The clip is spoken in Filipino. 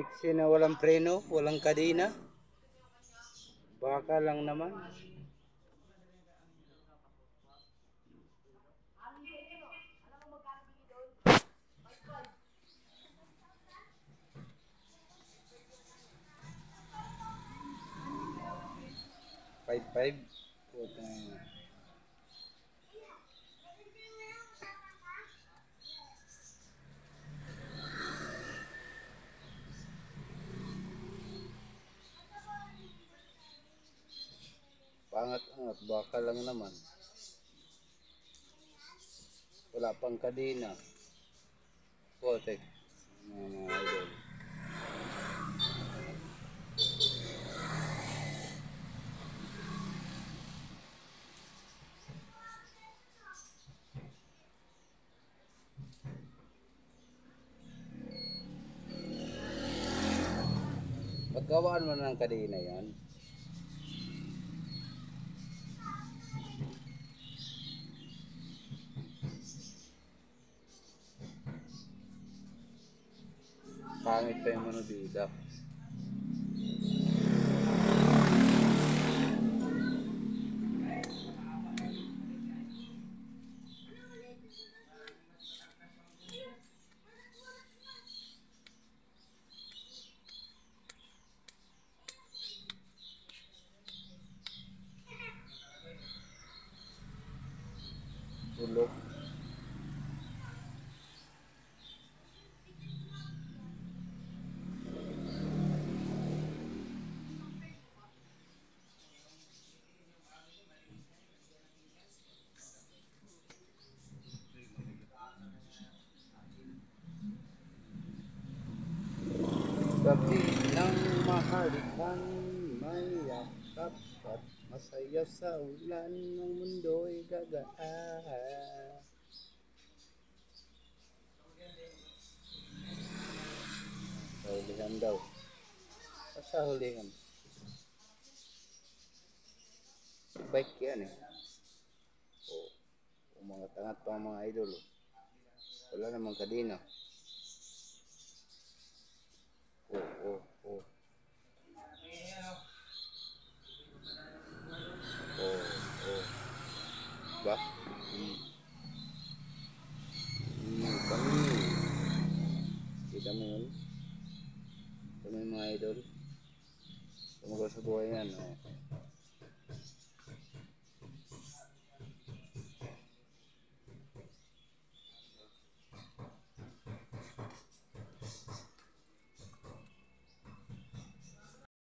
Fixie na walang preno, walang kadena. Baka lang naman. Five. Pangat-angat, baka lang naman. Wala pang kadena. Potek. Mga idol. Pagkawaan mo ng kadena yan. Pangit pa yung manubida. Tulog. Gabi ng mahalikan, may yakap at masaya sa ulan ng mundo'y gagaan. Hulihan daw. Sa hulihan. Bike yan eh. Umangat-angat pa ang mga idol. Wala namang kadena. Oh. Ba? Kami. Kita mo yun? Kami mga idol. Tumagal sa buhay yan.